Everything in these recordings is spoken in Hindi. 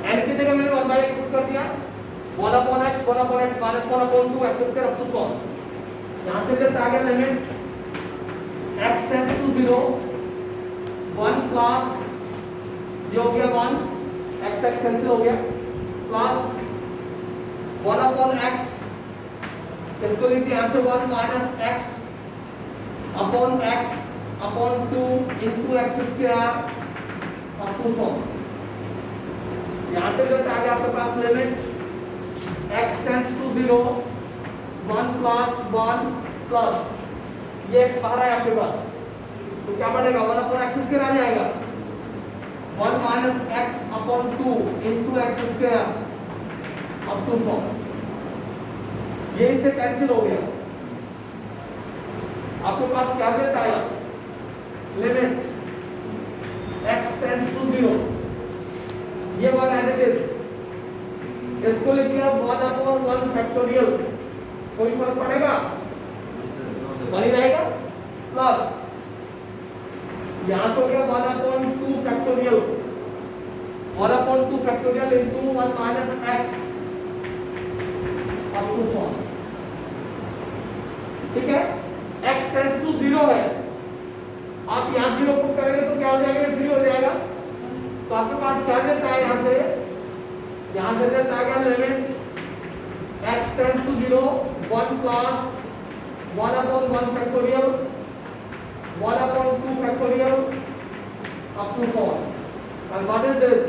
n की जगह मैंने 1/x पुट कर दिया, 1/x minus 1/2 x square up to so on. यहां से जब आ गया limit x tends to 0 1 plus ये हो गया 1 x x कैंसिल हो गया प्लस 1/x, इसको लिख दिया यहां से 1 minus x upon x upon 2 into x square up to so on. यहां से जब आ गया आपके पास limit x tends to 0 1 plus 1 plus ये x बाहर है आपके पास, तो क्या बढ़ेगा 1/x स्क्वायर आ जाएगा 1 minus x upon 2 into x square up to so on. ये इससे कैंसिल हो गया, आपके पास क्या रहता है लिमिट x टेंड्स टू 0 ये वन एज इट इज, इसको लिख दिया 1/1 फैक्टोरियल, कोई फर्क पड़ेगा बनी रहेगा प्लस यहां तो क्या 1/2 factorial 1/2 factorial into 1 minus x up to so on. ठीक है, x टेंड्स टू 0 है, आप यहां 0 पुट करेंगे तो क्या हो जाएगा 3 हो जाएगा, तो आपके पास क्या रहता है यहां से रहता है limit x tends to 0 1 plus 1/1 factorial 1/2 factorial up to 4 and what is this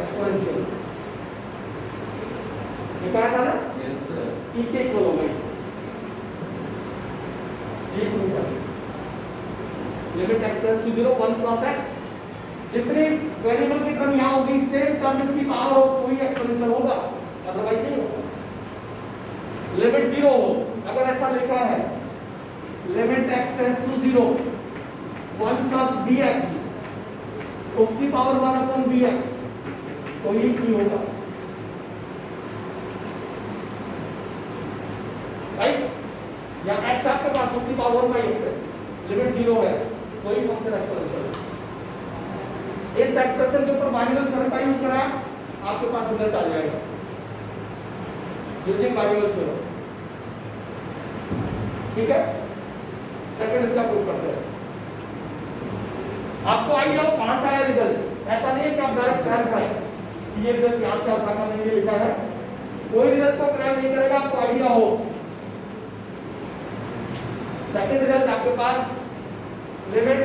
exponential। ये क्या था ना यस सर, e के इक्वल हो गई ये प्रूफ है। Limit x tends to 0 1 plus x, जितने वेरिएबल की टर्म यहाँ होगी सेम टर्म इसकी पावर हो कोई एक्सपोनेंशियल होगा, अदरवाइज नहीं होगा। लिमिट 0 हो, अगर ऐसा लिखा है limit x tends to 0 1 plus bx, उसकी पावर 1/bx, तो ये की होगा राइट, या x आपके पास उसकी पावर 1/x है, लिमिट 0 है, कोई फंक्शन एक्सपोनेंशियल। इस एक्सप्रेशन के ऊपर बाइनोमियल थ्योरम का यूज करा, आपके पास रिजल्ट आ जाएगा यूजिंग बाइनोमियल थ्योरम। ठीक है, सेकंड इसका प्रूफ करते हैं। आपको आइडिया हो कहां से आया रिजल्ट, ऐसा नहीं है कि आप डायरेक्ट क्रैम करें ये रिजल्ट यहां से आपका मैंने लिखा है, कोई रिजल्ट को क्रैम नहीं करेगा, आपको आइडिया हो। सेकंड रिजल्ट आपके पास limit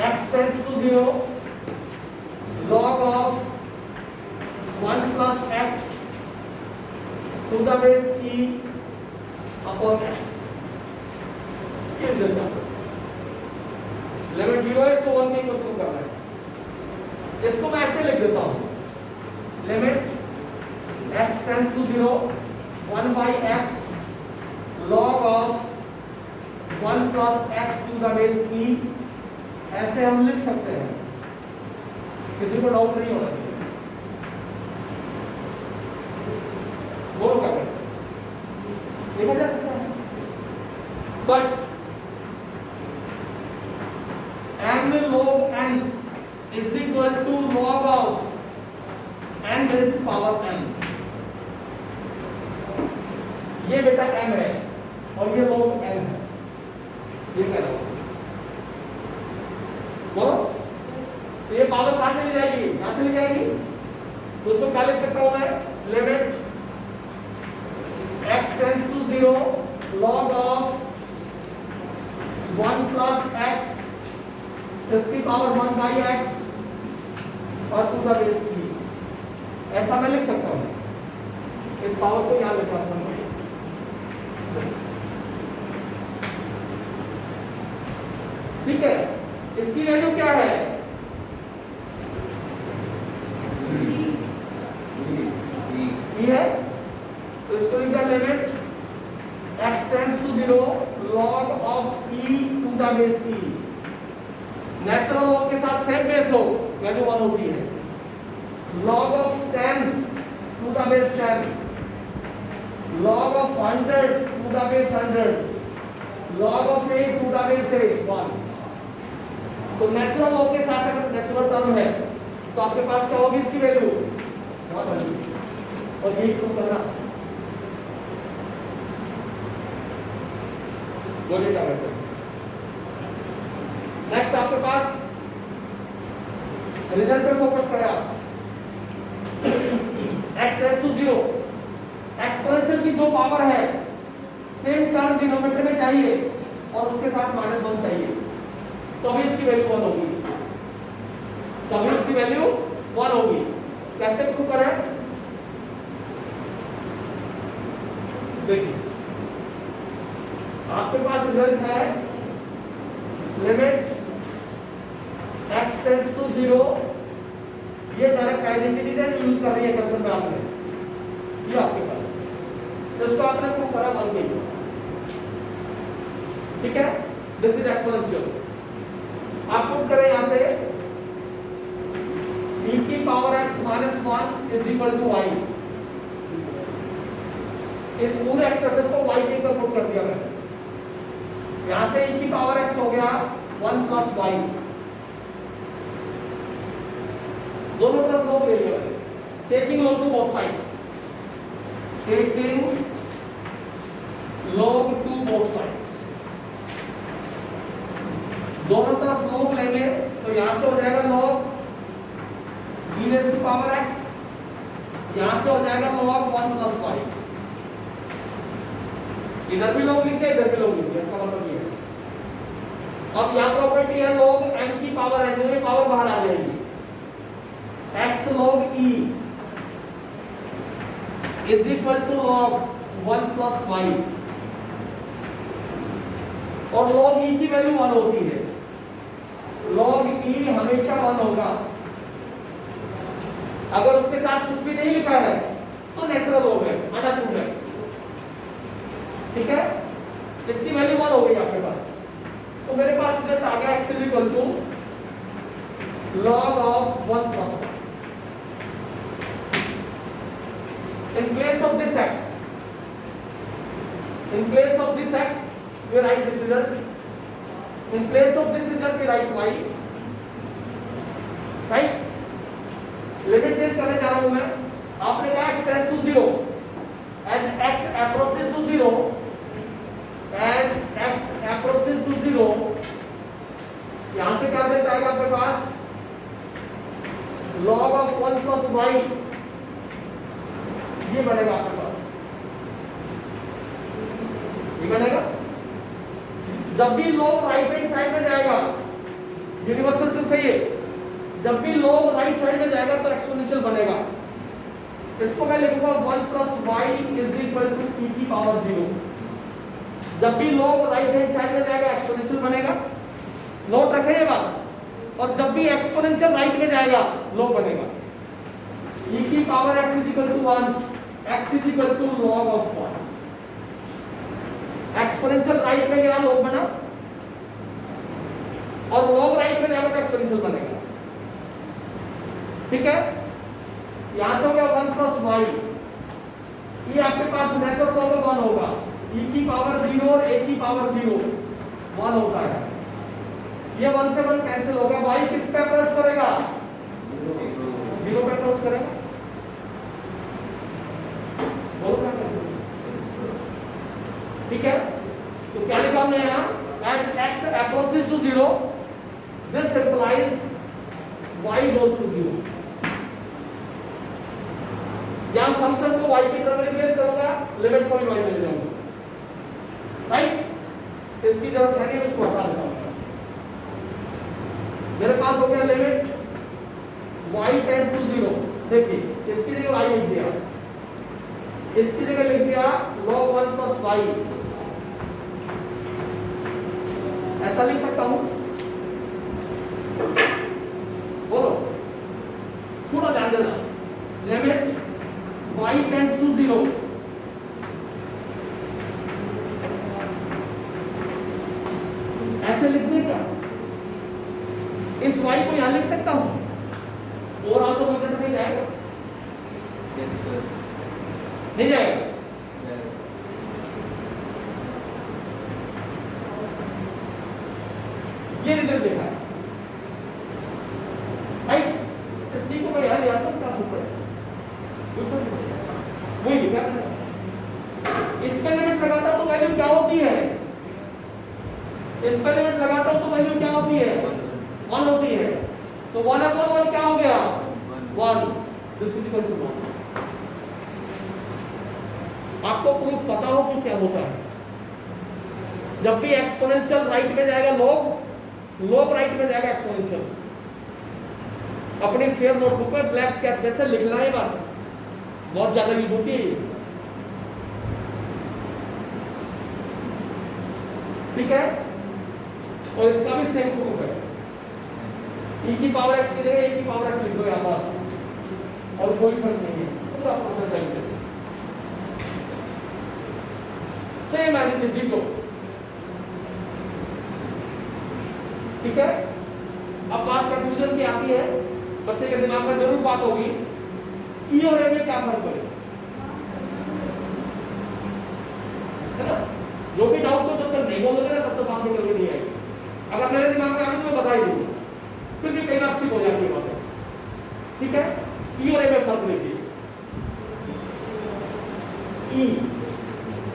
x tends to 0 log of 1 plus x to the base e upon x, ये रिजल्ट है। लिमिट 0 है, इसको 1 के इक्वल प्रूव करना है। इसको मैं ऐसे लिख देता हूं limit x tends to 0 1/x log of 1 plus x to the base e, ऐसे हम लिख सकते हैं, किसी को डाउट नहीं होना चाहिए। बोलो क्या करते लिखा जा सकता है, but m log n is equal to log of n raised to power m। ये बेटा m है और ये log n है, ये कह रहा हूं बोलो, तो ये पावर कहां चली जाएगी, यहां चली जाएगी, तो उसको क्या लिख सकता हूं मैं limit x tends to 0 log of 1 plus x इसकी पावर 1/x और टू द बेस e, ऐसा मैं लिख सकता हूं। इस पावर को यहां लिखा हूं 1/x। ठीक है, इसकी वैल्यू क्या है e है, तो इसको लिखा limit x tends to 0 log of e to the base e। Natural log के साथ सेम बेस हो वैल्यू 1 होती है, log of 10 to the base 10, log of 100 to the base 100, log of 8 to the base 8 1। तो नेचुरल लॉ के साथ अगर नेचुरल टर्म है तो आपके पास क्या होगी इसकी वैल्यू 1 होगी। और ये प्रूव करना गोलिटा मेथड। नेक्स्ट आपके पास रिजल्ट पे फोकस करें आप। x टेंड्स टू 0, एक्सपोनेंशियल की जो पावर है सेम टर्म डिनोमिनेटर में चाहिए और उसके साथ -1 चाहिए, तो अभी इसकी वैल्यू 1 होगी। तो अभी इसकी वैल्यू 1 होगी। कैसे प्रूव करें? देखिए आपके पास रिजल्ट है लिमिट x टेंड्स टू 0, ये डायरेक्ट आइडेंटिटी है जो यूज कर रही है क्वेश्चन में आपने, ये आपके पास, तो इसको आपने प्रूव करा 1 के लिए। ठीक है, दिस इज एक्सपोनेंशियल। आप प्रूव करें यहां से e की power x minus 1 is equal to y। इस पूरे एक्सप्रेशन को y के ऊपर पुट कर दिया मैंने। यहां से e की पावर x हो गया 1 प्लस y, दोनों तरफ log ले लिया मैंने, taking log to both sides, taking log to both sides. दोनों तरफ log लेंगे तो यहां से हो जाएगा log e raise to power x, यहां से हो जाएगा log 1 प्लस y। इधर भी log लिख के इधर भी log लिख के, इसका मतलब ये है। अब यहां प्रॉपर्टी है log m की पावर n, ये पावर बाहर आ जाएगी, x log e is equal to log 1 plus y, और log e की वैल्यू 1 होती है। log e हमेशा 1 होगा, अगर उसके साथ कुछ भी नहीं लिखा है तो नेचुरल log है, अंडरस्टूड है। ठीक है, इसकी वैल्यू 1 हो गई आपके पास, तो मेरे पास जस्ट आ गया x is equal to log of 1 plus 1। In place of this x, in place of this x, we write this result. In place of this result, we write y. Right? Limit change करने जा रहा हूं मैं। आपने कहा x tends to 0, as x approaches to 0, as x approaches to 0, यहां से क्या देता है आपके पास log of 1 plus y, ये बनेगा आपके पास, ये बनेगा। जब भी log राइट हैंड साइड में जाएगा, यूनिवर्सल ट्रूथ है ये, जब भी log राइट साइड में जाएगा तो एक्सपोनेंशियल बनेगा। इसको मैं लिखूंगा 1 plus y is equal to e की पावर 0। जब भी log राइट हैंड साइड में जाएगा एक्सपोनेंशियल बनेगा, नोट रखें ये बात। और जब भी एक्सपोनेंशियल राइट में जाएगा log बनेगा। e की power x is equal to 1, x is equal to log of 1। Exponential right में गया log बना, और log राइट में जाएगा तो एक्सपोनेंशियल बनेगा। ठीक है, यहां से हो गया 1 प्लस y, ये आपके पास नेचुरल लॉग का 1 होगा। e की पावर 0 और a की पावर 0 1 होता है, ये 1 से 1 कैंसिल हो गया। y किस पे अप्रोच करेगा? 0 पे अप्रोच करेगा। ठीक है, तो क्या लिखा हमने यहाँ? as x approaches to 0, this implies y goes to 0। यहां फंक्शन को y की तरफ रिप्लेस करूंगा, लिमिट को भी y में ले जाऊंगा। राइट, इसकी जरूरत है नहीं, इसको हटा देता हूं। मेरे पास हो गया लिमिट y टेंड्स टू 0। देखिए इसकी जगह y लिख दिया, इसकी जगह लिख दिया log 1 प्लस y, ऐसा लिख सकता हूं। बोलो, थोड़ा ध्यान देना। लिमिट y टेंड्स टू 0, ऐसे लिखने का, इस y को यहां लिख सकता हूं, और ऑटोमेटिक नहीं जाएगा। यस सर, नहीं जाएगा। ये रिजल्ट देखा है, मैं लिमिट लगाता हूं तो वैल्यू क्या होती है? 1 होती है। तो 1/1 क्या हो गया? 1। This is equal to 1। आपको प्रूफ पता हो कि क्या होता है? जब भी एक्सपोनेंशियल राइट में जाएगा लॉग राइट में जाएगा एक्सपोनेंशियल। अपनी फेयर नोटबुक में ब्लैक स्केच पेन से लिखना है बात, बहुत ज्यादा यूज होती है ये। ठीक है, और इसका भी सेम प्रूफ है। e की पावर x की जगह e की पावर x लिख दो यहां पास, और कोई फर्क नहीं है, पूरा प्रोसेस है। सेम एनीथिंग लिख लो। ठीक है, अब बात कंफ्यूजन की आती है, बच्चे के दिमाग में जरूर बात होगी ई और ए में क्या फर्क है ना? जो भी डाउट हो जब तक नहीं बोलोगे ना तब तक बात निकल के नहीं आएगी। अगर मेरे दिमाग में आ गई तो मैं बता ही दूंगा, फिर भी कई बार स्किप हो जाती है बातें। ठीक है, ई और ए में फर्क देखिए। ई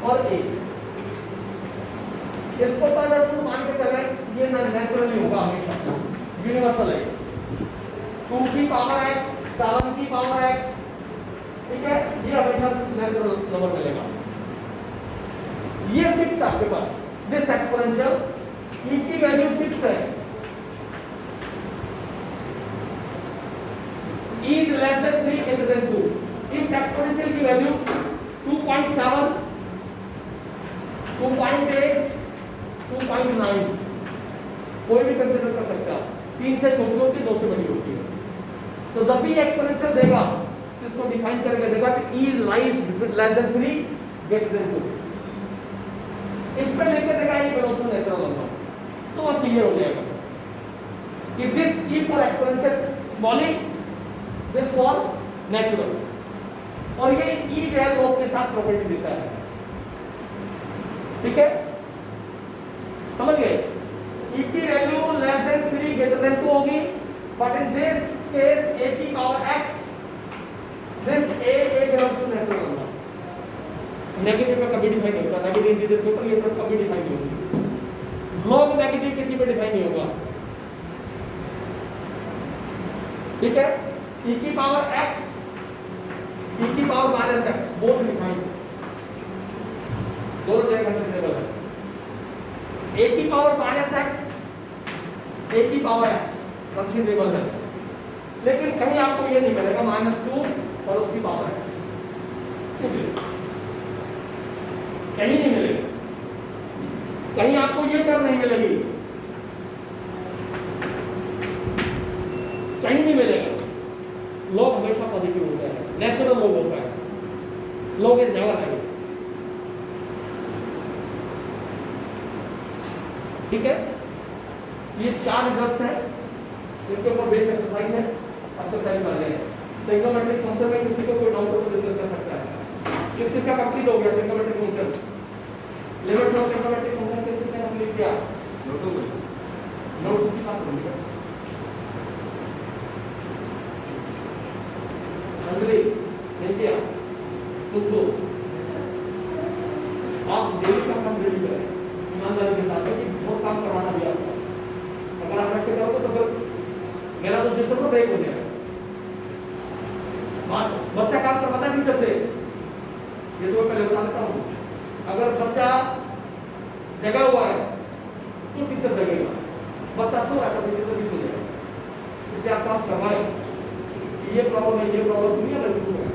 और ए इसको तो मान के चले, ये नेचुरली होगा हमेशा, यूनिवर्सल है। 2 की पावर x 7 की पावर x, ठीक है, ये हमेशा नेचुरल नंबर मिलेगा। ये फिक्स है आपके पास, दिस एक्सपोनेंशियल e की वैल्यू फिक्स है। e less than 3 greater than 2, इस एक्सपोनेंशियल की वैल्यू 2.7, 2.8, 2.9 कोई भी कंसीडर कर सकता है। 3 से छोटी होती है, 2 से बड़ी होती है। तो जब भी एक्सपोनेंशियल देगा तो इसको डिफाइन करके देगा कि e lies less than 3 greater than 2। इस पे लेके देगा ये बिलोंग्स टू नेचुरल नंबर, तो वो क्लियर हो जाएगा कि this e for exponential small e, this for natural. और ये e जो है लॉग के साथ प्रॉपर्टी देता है। ठीक है, समझ गए? e की value less than 3 greater than 2 होगी, but in this case a की power x, this a belongs to natural number. Negative में कभी डिफाइन नहीं होता, नेगेटिव इंटीजर के ऊपर ये टर्म कभी डिफाइन नहीं होगी। लॉग नेगेटिव किसी पे डिफाइन नहीं होगा। ठीक है, e की पावर x, e की power minus x, both define, दोनों जगह कंसीडरेबल है। a की पावर माइनस x, a की पावर x कंसीडरेबल है, लेकिन कहीं आपको ये नहीं मिलेगा -2 और उसकी पावर x, कहीं नहीं मिलेगा। कहीं आपको ये टर्म नहीं मिलेगी, कहीं नहीं मिलेगा। लॉग हमेशा पॉजिटिव होता है, नेचुरल लॉग होता है, लॉग इज नेवर नेगेटिव। ठीक है, ये 4 रिजल्ट्स हैं, इनके ऊपर बेस एक्सरसाइज है, एक्सरसाइज कर लें। ट्रिग्नोमेट्रिक फंक्शन में किसी को कोई डाउट हो तो डिस्कस कर सकता है। किस किस का कंप्लीट हो गया trigonometric function? Limits of trigonometric function किस किसने कंप्लीट किया? नोट्स की बात करेंगे। अंजलि नहीं किया कुछ तो आप डेली का काम डेली करें ईमानदारी के साथ, कि बहुत काम करवाना भी आपको। अगर आप ऐसे करोगे तो फिर मेरा तो सिस्टम तो ब्रेक हो जाएगा। बच्चा काम करवाता है टीचर से, ये तो मैं पहले बता देता हूँ। अगर बच्चा जगा हुआ है तो टीचर जगेगा, बच्चा सो रहा है तो टीचर भी सो जाएगा। इसलिए आप काम करवाए, ये प्रॉब्लम है, ये प्रॉब्लम दुनिया में शुरू है,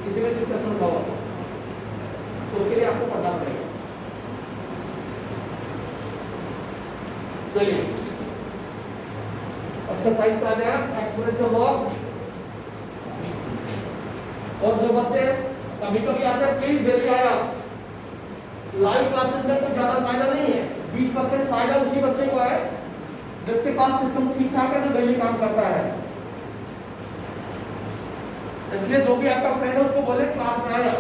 किसी में सिचुएशन उठाओ तो उसके लिए आपको पढ़ना पड़ेगा। चलिए एक्सरसाइज का है एक्सपोनेंशियल लॉग। और जो बच्चे कभी कभी आते हैं प्लीज डेली आया, लाइव क्लासेस में कोई ज्यादा फायदा नहीं है। 20% फायदा उसी बच्चे को है जिसके पास सिस्टम ठीक ठाक है, जो डेली काम करता है। इसलिए जो भी आपका फ्रेंड है उसको बोले क्लास में आया,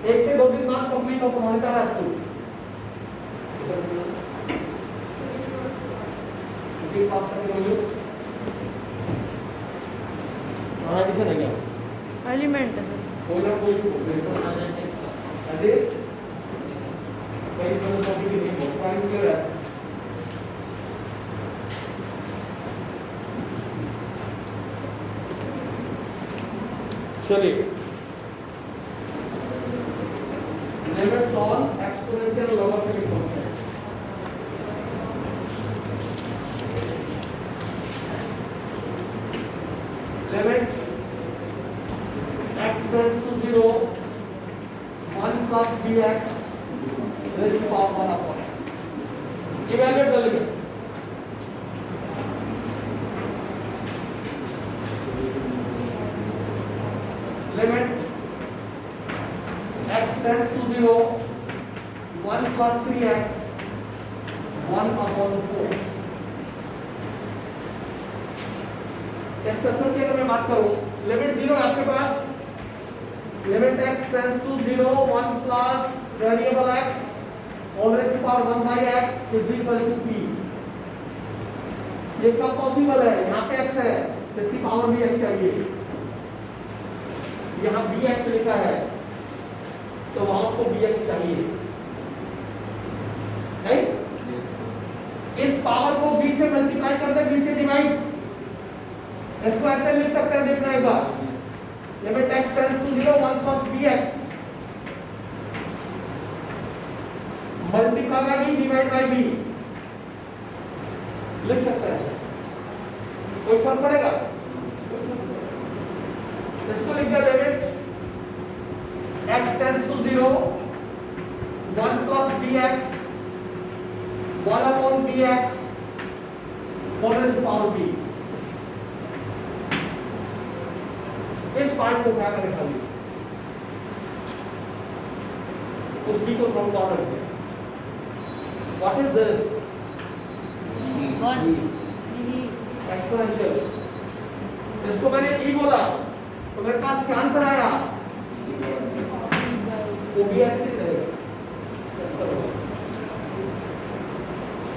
1 से 2 दिन बाद कंप्लीट हो मॉनिटर है स्कूल। किसी पास से बोलिए हां किसे नहीं गया एलिमेंट कोई ना कोई अरे कई समय तो भी नहीं हो पाएंगे। चलिए limits on exponential logarithmic function limit x tends to 0 1 plus bx raised to power 1 upon x. Evaluate the limit. Limit x tends to 0 1 plus 3x 1 upon 4. इस क्वेश्चन की अगर मैं बात करूं लिमिट 0 है आपके पास limit x tends to 0 1 plus variable x all raised to power 1 by x is equal to p. ये कब पॉसिबल है यहाँ पे x है इसकी पावर भी x चाहिए यहाँ bx लिखा है तो वहां उसको bx चाहिए नहीं इस पावर को b से मल्टीप्लाई कर दे b से डिवाइड इसको ऐसे लिख सकते हैं देखना एक बार limit x tends to 0 1 plus bx multiply by b divide by b लिख सकते हैं ऐसे कोई फर्क पड़ेगा इसको लिख दिया limit x tends to 0 1 plus bx 1 upon bx whole raised to power b इस पार्ट को उठा कर रखा लिया उस b को फ्रॉम कॉर्नर रख दिया व्हाट इज दिस एक्सपोनेंशियल इसको मैंने e बोला तो मेरे पास क्या आंसर आया वो भी ऐसे रहेगा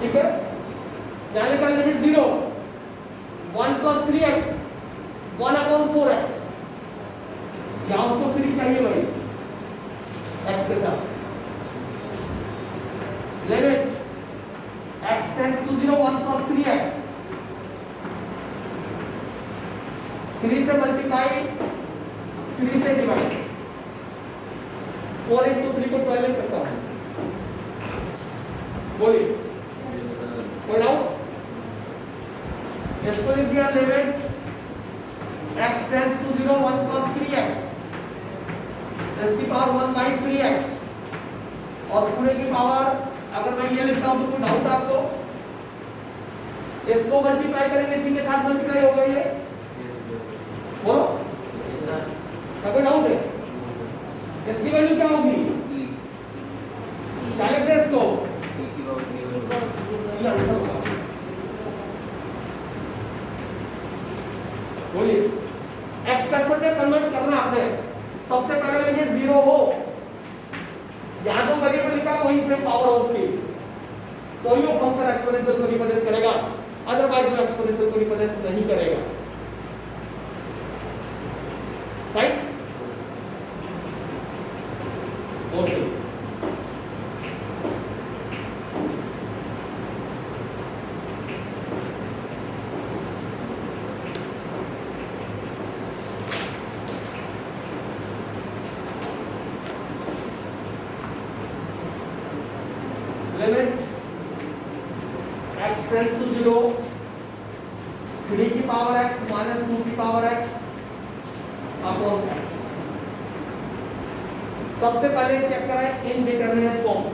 ठीक है जाने का limit 0 1 plus 3x 1 upon 4x यहाँ उसको 3 चाहिए भाई x के साथ limit x tends to 0 1 plus 3x 3 से मल्टीप्लाई 3 से डिवाइड 4 into 3 को 12 लिख सकता हूँ बोलिए कोई डाउट इसको लिख दिया limit x tends to 0 1 plus 3x इसकी पावर 1 by 3x और पूरे की पावर अगर मैं ये लिखता हूं तो कोई डाउट आपको इसको मल्टीप्लाई करेंगे इसी के साथ मल्टीप्लाई होगा ये बोलो क्या कोई डाउट है इसकी वैल्यू क्या होगी क्या लिखते हैं इसको ये आंसर होगा बोलिए एक्सप्रेशन में कन्वर्ट करना आपने सबसे पहले लिमिट 0 हो यहां तो वेरिएबल लिखा वही सेम पावर हो उसकी तो ये फंक्शन एक्सपोनेंशियल को रिप्रेजेंट करेगा अदरवाइज वो एक्सपोनेंशियल को रिप्रेजेंट नहीं करेगा right okay limit x tends to 0 3 की पावर x minus 2 की पावर x अपॉन x सबसे पहले चेक करें इनडिटरमिनेट फॉर्म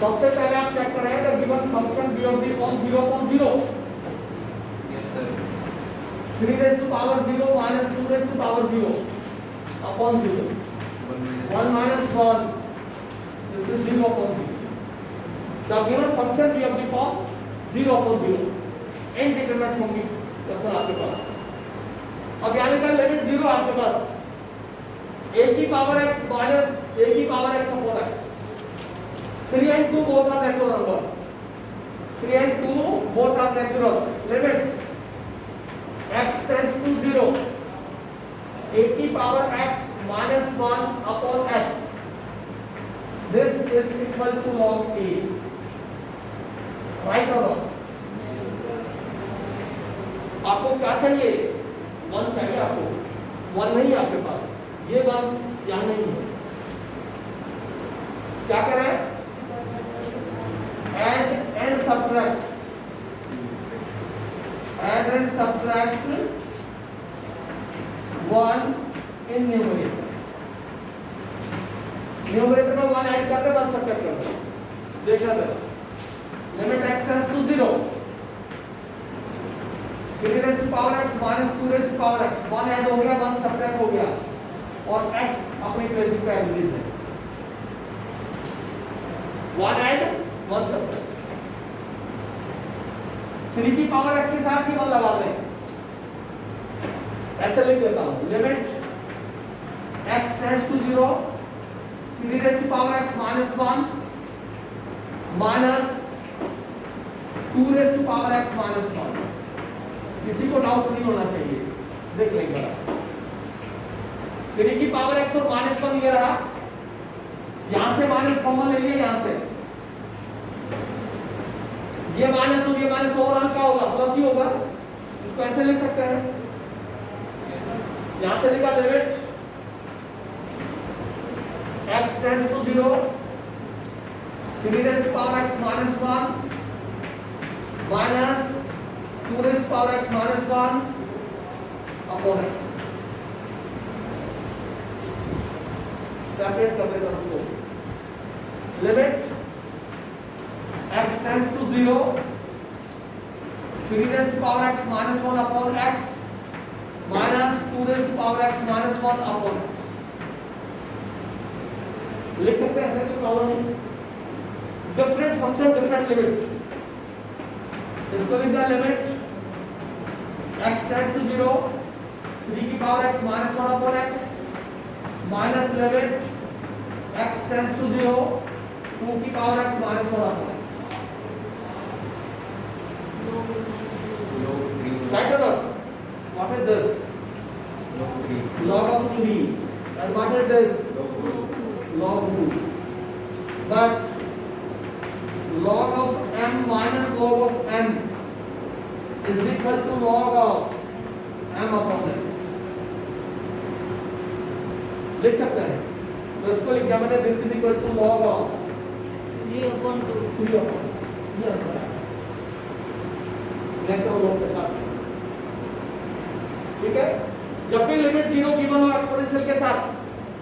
सबसे पहले आप चेक करें the given function b of the form 0 upon 0 Yes, sir. 3 raised to power 0 minus 2 raised to power 0 upon 0 1 minus 1 this is 0 upon 0 the given function b of the form 0 upon 0 indeterminate form की क्वेश्चन आपके पास अब यानी का लिमिट 0 आपके पास a की पावर x माइनस a की power x upon x 3 and 2 both are natural number 3 and 2 both are natural limit x tends to 0 a की power x minus 1 upon x this is equal to log a right और आपको क्या चाहिए 1 चाहिए आपको 1 नहीं है आपके पास, ये 1 यहाँ नहीं है। क्या करें? add and subtract one in numerator। Numerator में 1 ऐड करते 1 सब्ट्रैक्ट करते। देखना जरा, limit x tends to 0, 3 raised to power x minus 2 raised to power x, 1 add हो गया 1 सब्ट्रैक्ट हो गया और x अपनी प्लेस पे एवरेज है। 1 ऐड 1 सब्ट्रैक्ट, 3 की पावर x के साथ ही 1 लगा दें। ऐसे लिख देता हूं, limit x tends to 0, 3 raised to power x minus 1 minus 2 raised to power x minus 1। किसी को डाउट नहीं होना चाहिए, देख लेंगे बड़ा। 3 की पावर x और -1 ये रहा, यहां से माइनस कॉमन ले लिया, यहां से ये माइनस हो, ये माइनस ओवरऑल क्या होगा? प्लस ही होगा। इसको ऐसे लिख सकते हैं, यहां से लिखा limit x tends to 0, 3 raised to power x minus 1 minus 2 raised to power x minus 1 upon x। Separate कर देता हूं उसको। Limit x tends to 0, 3 raised to power x minus 1 upon x minus 2 raised to power x minus 1 upon x। लिख सकते हैं, ऐसे कोई प्रॉब्लम नहीं। डिफरेंट फंक्शन डिफरेंट लिमिट, इसको लिख दिया लिमिट x टेंड्स टू 0, 3 की power x minus 1 upon x minus limit x tends to 0, 2 की power x minus 1 upon x। Right or not? What is this? Log of 3. And what is this? Log 2. But log of m minus log of m is equal to log of m upon n। लिख सकते हैं, तो इसको लिख दिया मैंने, this is equal to log of 3 upon 2। ये आंसर है। नेक्स्ट और लॉग के साथ, ठीक है। जब भी लिमिट 0 गिवन हो एक्सपोनेंशियल के साथ,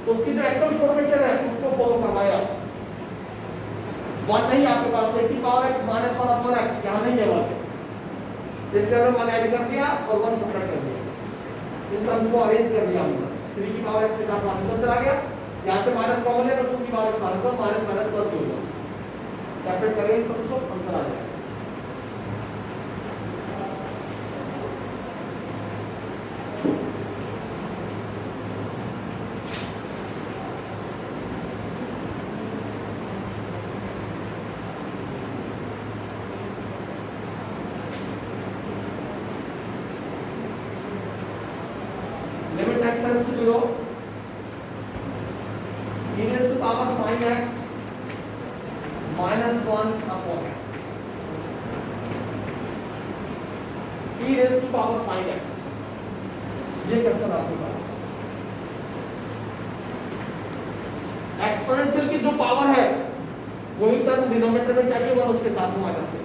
तो उसकी जो एक्चुअल फॉर्मेशन है उसको फॉलो करवाया। 1 नहीं आपके पास, 3 की power x minus 1 upon x, यहाँ नहीं है 1, इसलिए हमने 1 ऐड कर दिया और 1 सब्ट्रैक्ट कर दिया। इन टर्म्स को अरेंज कर दिया हमने। 3 की पावर x के साथ -1 चला गया, यहाँ से माइनस कॉमन ले तो 2 की power x minus 1 minus minus plus हो गया। सेपरेट करेंगे तो उसको आंसर आ जाएगा। Limit x tends to 0, e raised to power sin x minus 1 upon x, e raised to power sin x, ये क्वेश्चन आपके पास। एक्सपोनेंशियल की जो पावर है वही टर्म डिनोमिनेटर में चाहिए 1 उसके साथ माइनस से,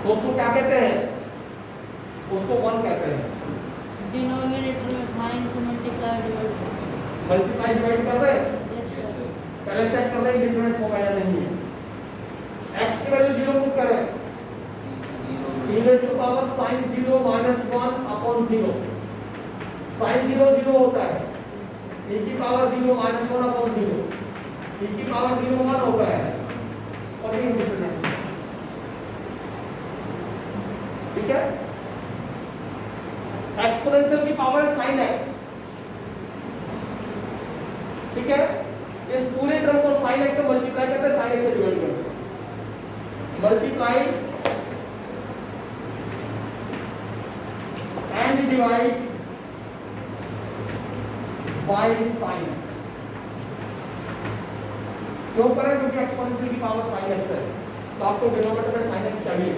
तो उसको क्या कहते हैं? उसको 1 कहते हैं। डिनोमिनेटर में sin से मल्टीप्लाई डिवाइड कर रहे हैं, यस सर। पहले चेक कर रहे हैं डिफरेंट होगा या नहीं है। x की वैल्यू 0 पुट करें, e raised to power sin 0 minus 1 upon 0, sin 0 0 होता है, e की पावर 0 minus 1 upon 0, e की पावर 0 1 होता है, और ये डिफरेंट, ठीक है। एक्सपोनेंशियल की पावर है sin x, ठीक है। इस पूरे टर्म को sin x से मल्टीप्लाई करते हैं, sin x से डिवाइड करते हैं, multiply and divide by sin x। क्यों करें? क्योंकि एक्सपोनेंशियल की पावर sin x है, तो आपको डिनोमिनेटर में sin x चाहिए,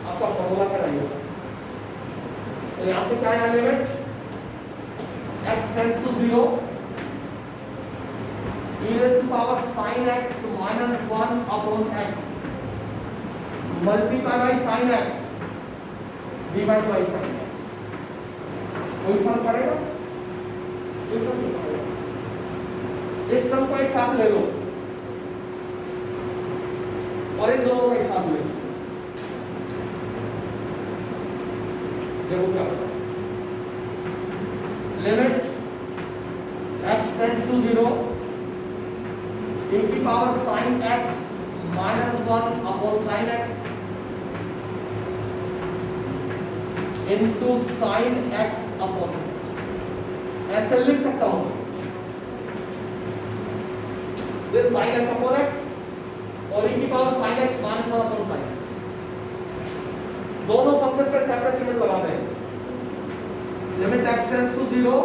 आपका फॉर्मूला क्या रहेगा? तो यहां से क्या है limit x tends to 0, e raised to power sin x minus 1 upon x multiplied by sin x divided by sin x. कोई फर्क पड़ेगा? कोई फर्क नहीं पड़ेगा। इस टर्म को एक साथ ले लो और इन दोनों को एक साथ ले लो। देखो क्या होगा। Limit x tends to 0 e की power sin x minus 1 upon sin x into sin x upon x। ऐसे लिख सकता हूं this sin x upon x और e की power sin x minus 1 upon sin x। दोनों फंक्शन पे सेपरेट लिमिट लगा दें। Limit x tends to 0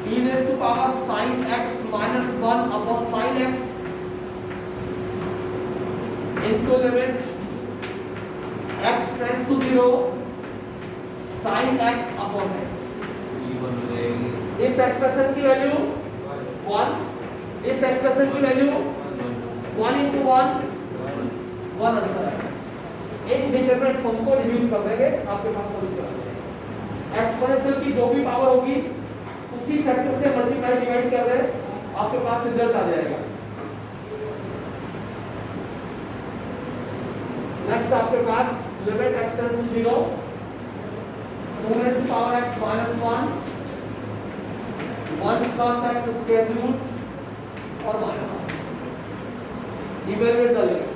e raised to power sin x minus 1 upon sin x into limit x tends to 0 sin x upon x। इस एक्सप्रेशन की वैल्यू 1, इस एक्सप्रेशन की वैल्यू 1 into 1 आंसर आएगा। इनडिटरमिनेट फॉर्म को रिड्यूस कर देंगे, आपके पास सॉल्यूशन आ जाएगा। एक्सपोनेंशियल की जो भी पावर होगी उसी फैक्टर से मल्टीप्लाई डिवाइड कर दे, आपके पास रिजल्ट आ जाएगा। नेक्स्ट आपके पास limit x tends to 0 2 raised to power x minus 1 1 plus x square root और minus 1। Evaluate the limit.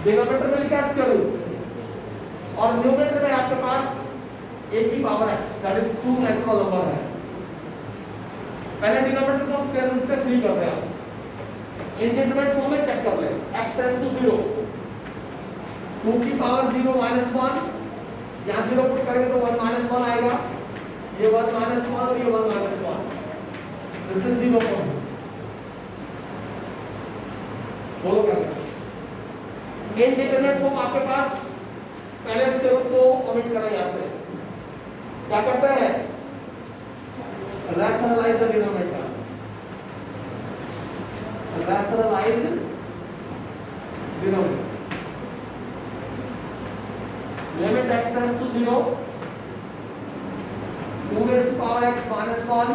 Denominator में लिखा स्क्वायर रूट और न्यूमरेटर में आपके पास a की power x that is 2 natural number है। पहले डिनोमिनेटर को स्क्वायर रूट से फ्री करते हैं। इंडिटरमिनेट फॉर्म में चेक कर लें। x टेंड्स टू 0 2 की पावर 0 minus 1 यहां 0 पुट करेंगे तो 1 minus 1 आएगा। ये 1 minus 1 और ये 1 minus 1 दिस इज 0 फॉर्म। बोलो क्या इंडिटरमिनेट फॉर्म आपके पास पहले स्क्वायर रूट को ओमिट करें यहां से। क्या करते हैं? Rationalise the denominator. Rationalise denominator. Limit x tends to 0 2 raised to power x minus 1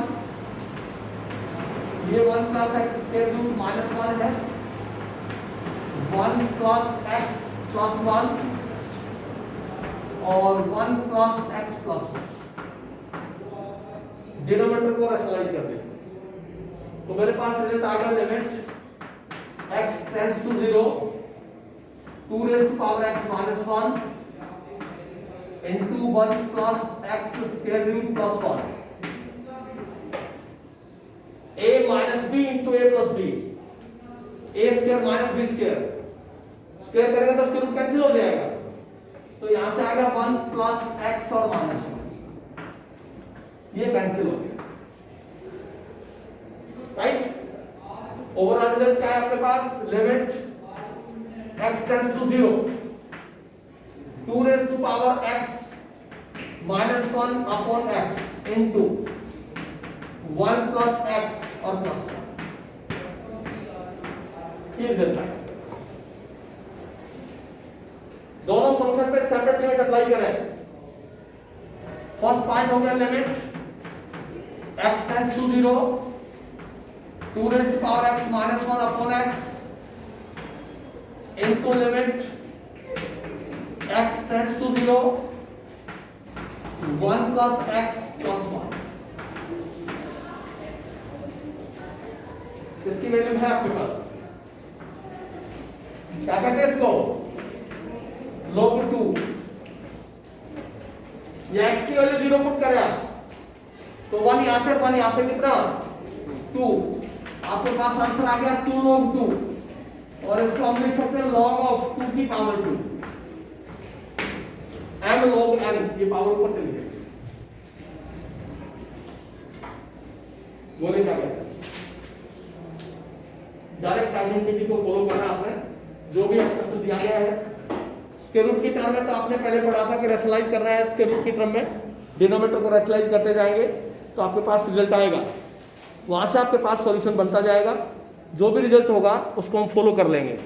ये 1 plus x square root minus 1 है 1 plus x plus 1 और 1 plus x plus 1। डिनोमिनेटर को रैशनलाइज कर दें तो मेरे पास रिजल्ट आ गया। Limit x tends to 0 2 raised to power x minus 1 into 1 plus x square root plus 1 a minus b into a plus b a square minus b square square करेंगे तो स्क्वायर रूट कैंसिल हो जाएगा तो यहां से आ गया 1 plus x और minus 1 ये कैंसिल हो गया। राइट ओवरऑल रिजल्ट क्या है आपके पास? Limit x tends to 0 2 raised to power x minus 1 upon x into 1 plus x और plus 1 ये रिजल्ट है। दोनों फंक्शन पे सेपरेट लिमिट अप्लाई करें। फर्स्ट पॉइंट हो गया limit x tends to 0 2 raised to power x minus 1 upon x into limit x tends to 0 1 plus x plus 1 इसकी वैल्यू है आपके पास। क्या कहते हैं इसको? log 2 ये x की वैल्यू 0 पुट करें आप तो 1 यहां से 1 यहां से कितना 2 आपके पास आंसर आ गया 2 log 2 और इसको हम लिख सकते हैं log of 2 की पावर 2 m log n ये पावर ऊपर चली जाएगी। बोले क्या कहते हैं? डायरेक्ट आइडेंटिटी को फॉलो करना आपने जो भी एक्सप्रेशन दिया गया है स्क्वायर रूट की टर्म में तो आपने पहले पढ़ा था कि रैशनलाइज करना है स्क्वायर रूट की टर्म में, डिनोमिनेटर को रैशनलाइज करते जाएंगे तो आपके पास रिजल्ट आएगा, वहाँ से आपके पास सॉल्यूशन बनता जाएगा, जो भी रिजल्ट होगा उसको हम फॉलो कर लेंगे।